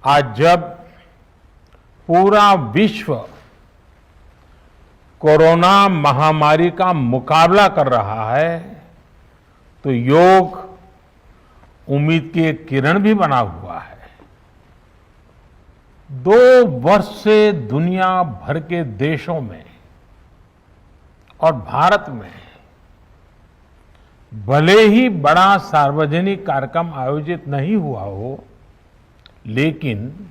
आज जब पूरा विश्व कोरोना महामारी का मुकाबला कर रहा है तो योग उम्मीद की एक किरण भी बना हुआ है। 2 वर्ष से दुनिया भर के देशों में और भारत में भले ही बड़ा सार्वजनिक कार्यक्रम आयोजित नहीं हुआ हो, लेकिन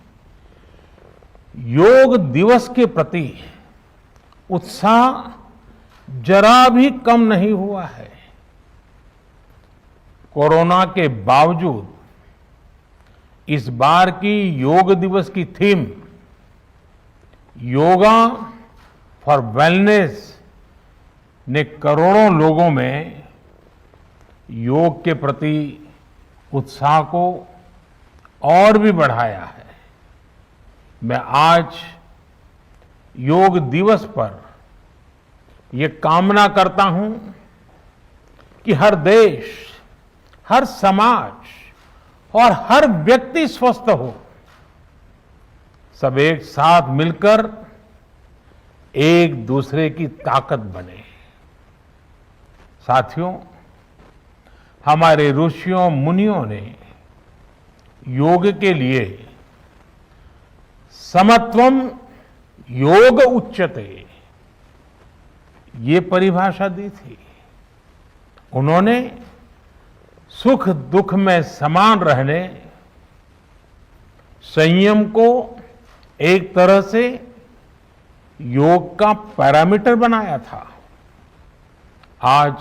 योग दिवस के प्रति उत्साह जरा भी कम नहीं हुआ है। कोरोना के बावजूद इस बार की योग दिवस की थीम योगा फॉर वेलनेस ने करोड़ों लोगों में योग के प्रति उत्साह को और भी बढ़ाया है। मैं आज योग दिवस पर यह कामना करता हूं कि हर देश, हर समाज और हर व्यक्ति स्वस्थ हो। सब एक साथ मिलकर एक दूसरे की ताकत बने। साथियों, हमारे ऋषियों मुनियों ने योग के लिए समत्वम योग उच्यते ये परिभाषा दी थी। उन्होंने सुख दुख में समान रहने, संयम को एक तरह से योग का पैरामीटर बनाया था। आज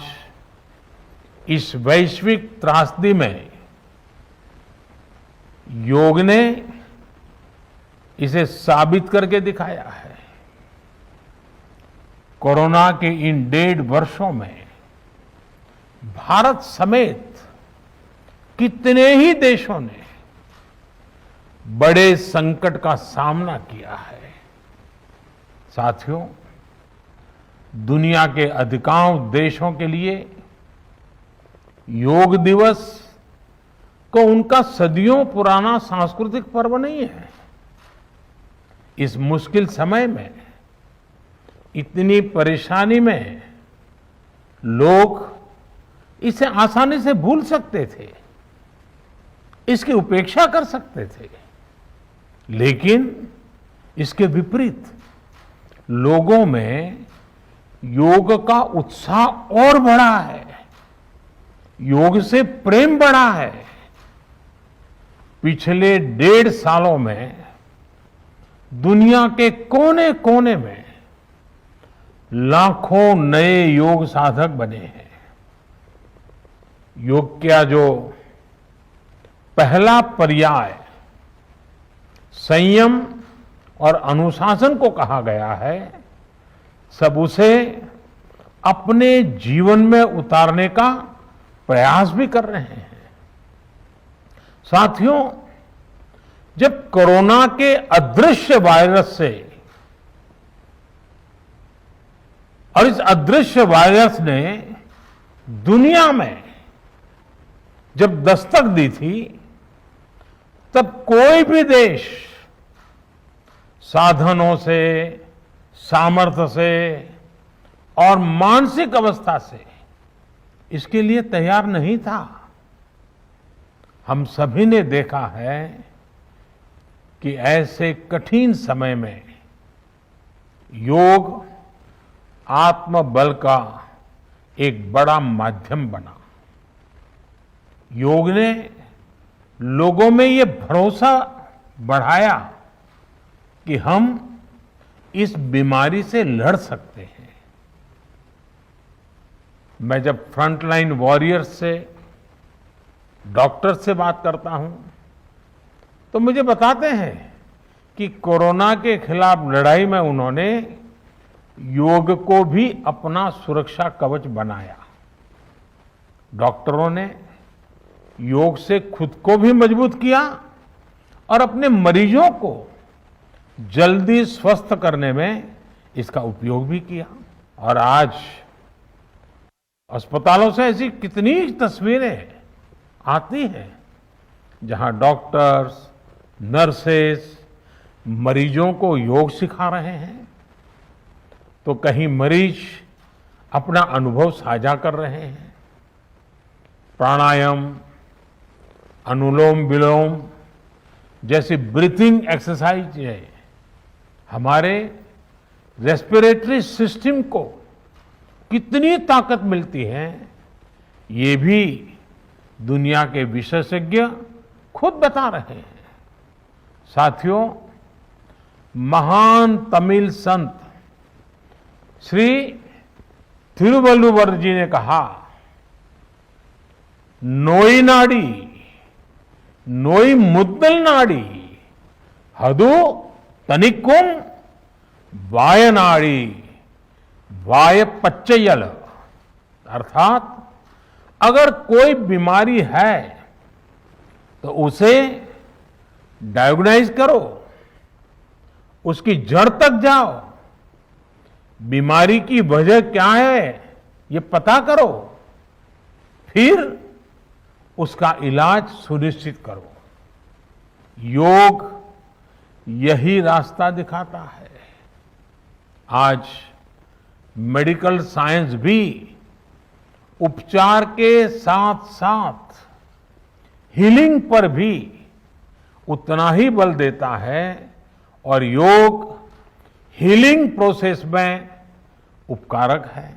इस वैश्विक त्रासदी में योग ने इसे साबित करके दिखाया है। कोरोना के इन 1.5 वर्षों में भारत समेत कितने ही देशों ने बड़े संकट का सामना किया है। साथियों, दुनिया के अधिकांश देशों के लिए योग दिवस को उनका सदियों पुराना सांस्कृतिक पर्व नहीं है। इस मुश्किल समय में, इतनी परेशानी में लोग इसे आसानी से भूल सकते थे, इसकी उपेक्षा कर सकते थे, लेकिन इसके विपरीत लोगों में योग का उत्साह और बढ़ा है, योग से प्रेम बढ़ा है। पिछले 1.5 सालों में दुनिया के कोने कोने में लाखों नए योग साधक बने हैं। योग का जो पहला पर्याय संयम और अनुशासन को कहा गया है, सब उसे अपने जीवन में उतारने का प्रयास भी कर रहे हैं। साथियों, जब कोरोना के अदृश्य वायरस से और इस अदृश्य वायरस ने दुनिया में जब दस्तक दी थी, तब कोई भी देश साधनों से, सामर्थ्य से और मानसिक अवस्था से इसके लिए तैयार नहीं था। हम सभी ने देखा है कि ऐसे कठिन समय में योग आत्मबल का एक बड़ा माध्यम बना। योग ने लोगों में ये भरोसा बढ़ाया कि हम इस बीमारी से लड़ सकते हैं। मैं जब फ्रंटलाइन वॉरियर्स से, डॉक्टर से बात करता हूं, तो मुझे बताते हैं कि कोरोना के खिलाफ लड़ाई में उन्होंने योग को भी अपना सुरक्षा कवच बनाया। डॉक्टरों ने योग से खुद को भी मजबूत किया और अपने मरीजों को जल्दी स्वस्थ करने में इसका उपयोग भी किया। और आज अस्पतालों से ऐसी कितनी तस्वीरें आती हैं जहां डॉक्टर्स, नर्सेस मरीजों को योग सिखा रहे हैं, तो कहीं मरीज अपना अनुभव साझा कर रहे हैं। प्राणायाम, अनुलोम विलोम जैसी ब्रीथिंग एक्सरसाइज है हमारे रेस्पिरेटरी सिस्टम को कितनी ताकत मिलती है, ये भी दुनिया के विशेषज्ञ खुद बता रहे हैं। साथियों, महान तमिल संत श्री तिरुवल्लुवर जी ने कहा, नोई नाडी नोई मुद्दल नाडी हदु तनिक्कुम वायनाडी वाय पच्चयल। अर्थात अगर कोई बीमारी है तो उसे डायग्नाइज करो, उसकी जड़ तक जाओ, बीमारी की वजह क्या है ये पता करो, फिर उसका इलाज सुनिश्चित करो। योग यही रास्ता दिखाता है। आज मेडिकल साइंस भी उपचार के साथ साथ हीलिंग पर भी उतना ही बल देता है और योग हीलिंग प्रोसेस में उपकारक है।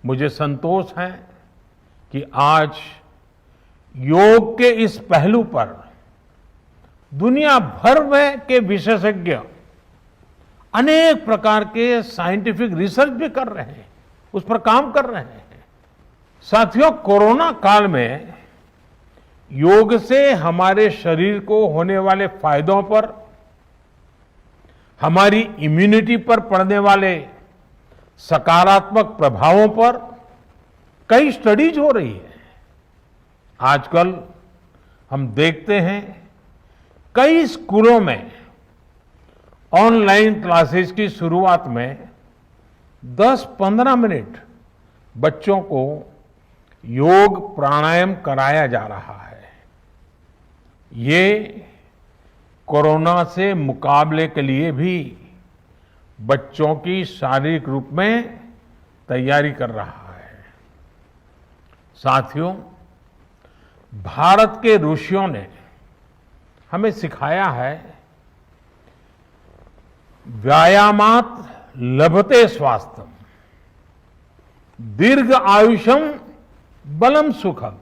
मुझे संतोष है कि आज योग के इस पहलू पर दुनिया भर में के विशेषज्ञ अनेक प्रकार के साइंटिफिक रिसर्च भी कर रहे हैं, उस पर काम कर रहे हैं। साथियों, कोरोना काल में योग से हमारे शरीर को होने वाले फायदों पर, हमारी इम्यूनिटी पर पड़ने वाले सकारात्मक प्रभावों पर कई स्टडीज हो रही है। आजकल हम देखते हैं कई स्कूलों में ऑनलाइन क्लासेस की शुरुआत में 10-15 मिनट बच्चों को योग प्राणायाम कराया जा रहा है। ये कोरोना से मुकाबले के लिए भी बच्चों की शारीरिक रूप में तैयारी कर रहा है। साथियों, भारत के ऋषियों ने हमें सिखाया है, व्यायामात लभते स्वास्थ्यम, दीर्घ आयुषम बलम सुखम,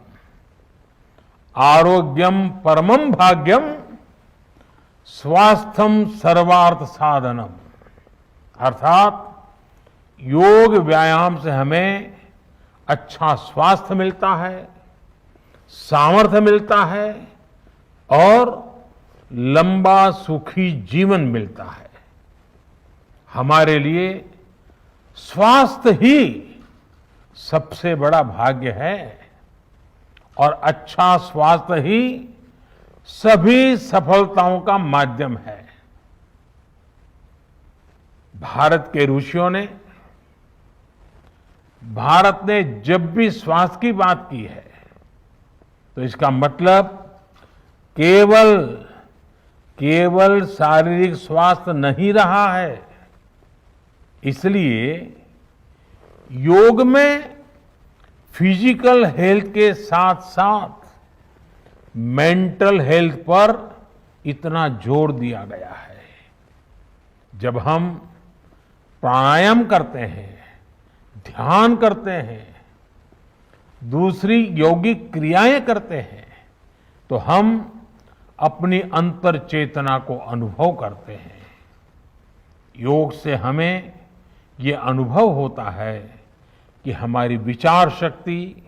आरोग्यम परमम भाग्यम, स्वास्थ्यम सर्वार्थ साधनम। अर्थात योग व्यायाम से हमें अच्छा स्वास्थ्य मिलता है, सामर्थ्य मिलता है और लंबा सुखी जीवन मिलता है। हमारे लिए स्वास्थ्य ही सबसे बड़ा भाग्य है और अच्छा स्वास्थ्य ही सभी सफलताओं का माध्यम है। भारत के ऋषियों ने, भारत ने जब भी स्वास्थ्य की बात की है तो इसका मतलब केवल शारीरिक स्वास्थ्य नहीं रहा है। इसलिए योग में फिजिकल हेल्थ के साथ साथ मेंटल हेल्थ पर इतना जोर दिया गया है। जब हम प्राणायाम करते हैं, ध्यान करते हैं, दूसरी यौगिक क्रियाएं करते हैं, तो हम अपनी अंतर चेतना को अनुभव करते हैं। योग से हमें ये अनुभव होता है कि हमारी विचार शक्ति,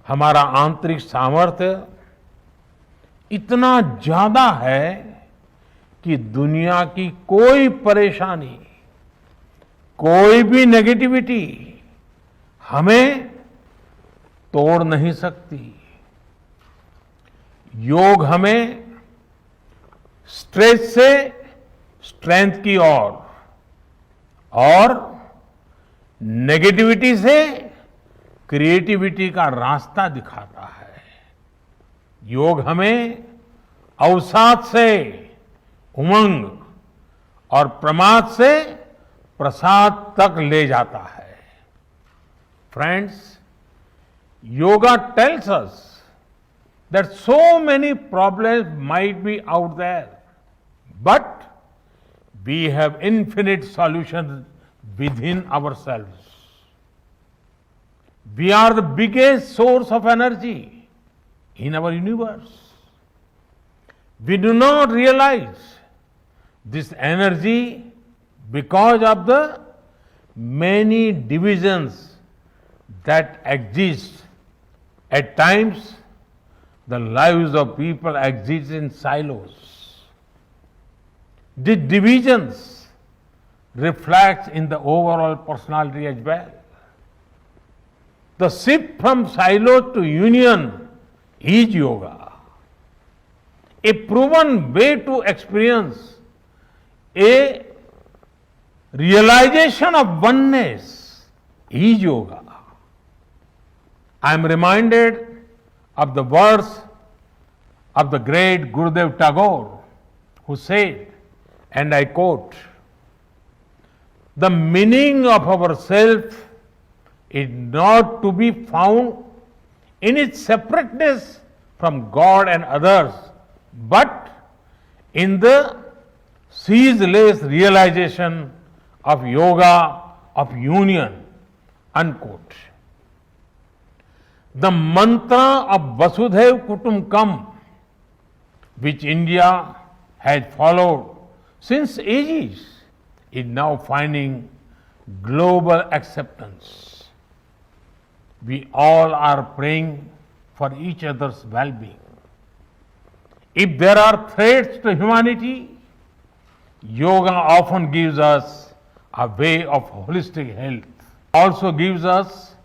हमारा आंतरिक सामर्थ्य इतना ज्यादा है कि दुनिया की कोई परेशानी, कोई भी नेगेटिविटी हमें तोड़ नहीं सकती। योग हमें स्ट्रेस से स्ट्रेंथ की ओर और नेगेटिविटी से क्रिएटिविटी का रास्ता दिखाता है। योग हमें अवसाद से उमंग और प्रमाद से प्रसाद तक ले जाता है। Friends, yoga tells us that so many problems might be out there, but we have infinite solutions within ourselves. We are the biggest source of energy in our universe. We do not realize this energy because of the many divisions that exist. At times, the lives of people exist in silos. These divisions reflect in the overall personality as well. The shift from silo to union is yoga. A proven way to experience a realization of oneness is yoga. I am reminded of the words of the great Gurudev Tagore, who said, and I quote, "The meaning of our self is not to be found in its separateness from God and others, but in the ceaseless realization of yoga of union," unquote. The mantra of Vasudhaiv Kutumbakam, which India has followed since ages, is now finding global acceptance. We all are praying for each other's well-being. If there are threats to humanity, yoga often gives us a way of holistic health, also gives us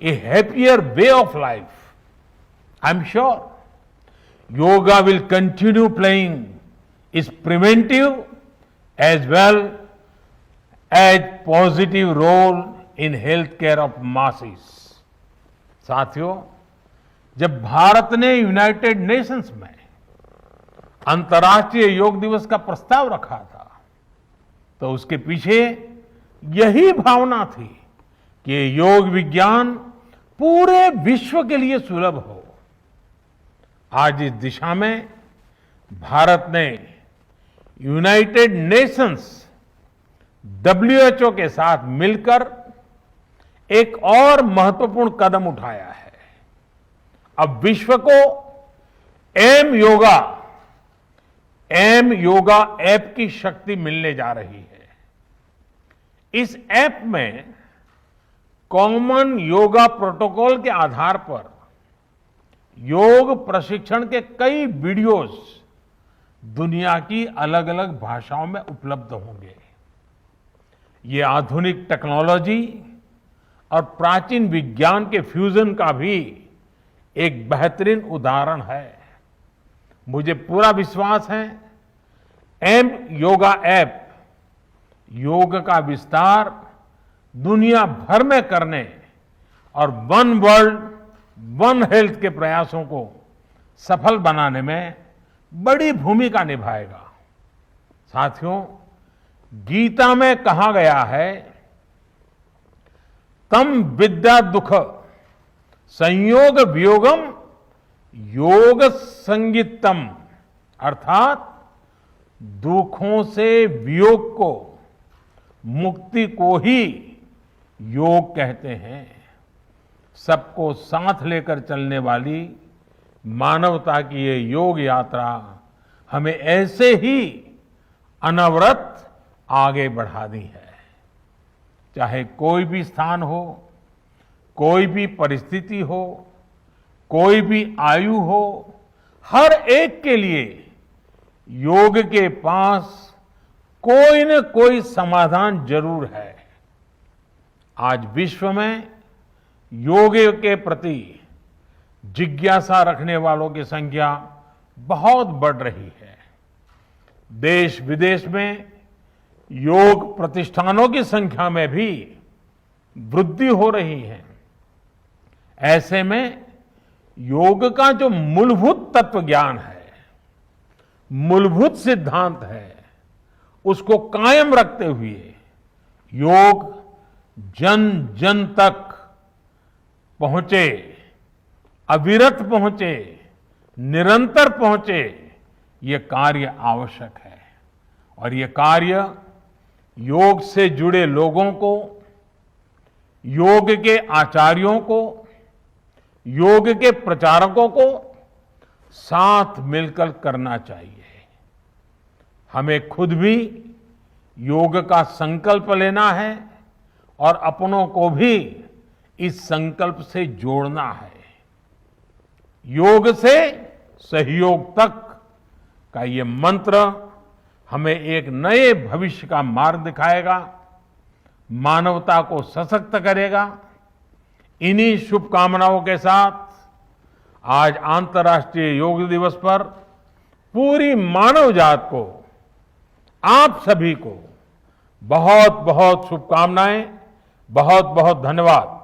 a happier way of life. I'm sure yoga will continue playing its preventive as well as positive role in healthcare of masses. साथियों, जब भारत ने United Nations में अंतर्राष्ट्रीय योग दिवस का प्रस्ताव रखा था, तो उसके पीछे यही भावना थी कि योग विज्ञान पूरे विश्व के लिए सुलभ हो। आज इस दिशा में भारत ने यूनाइटेड नेशंस WHO के साथ मिलकर एक और महत्वपूर्ण कदम उठाया है। अब विश्व को एम योगा ऐप की शक्ति मिलने जा रही है। इस ऐप में कॉमन योगा प्रोटोकॉल के आधार पर योग प्रशिक्षण के कई वीडियोस दुनिया की अलग अलग भाषाओं में उपलब्ध होंगे। ये आधुनिक टेक्नोलॉजी और प्राचीन विज्ञान के फ्यूजन का भी एक बेहतरीन उदाहरण है। मुझे पूरा विश्वास है एम योगा ऐप योग का विस्तार दुनिया भर में करने और वन वर्ल्ड वन हेल्थ के प्रयासों को सफल बनाने में बड़ी भूमिका निभाएगा। साथियों, गीता में कहा गया है, तम विद्या दुख संयोग वियोगम योग संगीतम, अर्थात दुखों से वियोग को, मुक्ति को ही योग कहते हैं। सबको साथ लेकर चलने वाली मानवता की ये योग यात्रा हमें ऐसे ही अनवरत आगे बढ़ानी है। चाहे कोई भी स्थान हो, कोई भी परिस्थिति हो, कोई भी आयु हो, हर एक के लिए योग के पास कोई न कोई समाधान जरूर है। आज विश्व में योग के प्रति जिज्ञासा रखने वालों की संख्या बहुत बढ़ रही है। देश विदेश में योग प्रतिष्ठानों की संख्या में भी वृद्धि हो रही है। ऐसे में योग का जो मूलभूत तत्व ज्ञान है मूलभूत सिद्धांत है, उसको कायम रखते हुए योग जन जन तक पहुंचे, अविरत पहुंचे, निरंतर पहुंचे, ये कार्य आवश्यक है। और ये कार्य योग से जुड़े लोगों को, योग के आचार्यों को, योग के प्रचारकों को साथ मिलकर करना चाहिए। हमें खुद भी योग का संकल्प लेना है और अपनों को भी इस संकल्प से जोड़ना है। योग से सहयोग तक का ये मंत्र हमें एक नए भविष्य का मार्ग दिखाएगा, मानवता को सशक्त करेगा। इन्हीं शुभकामनाओं के साथ आज अंतर्राष्ट्रीय योग दिवस पर पूरी मानव जात को, आप सभी को बहुत बहुत शुभकामनाएं, बहुत बहुत धन्यवाद।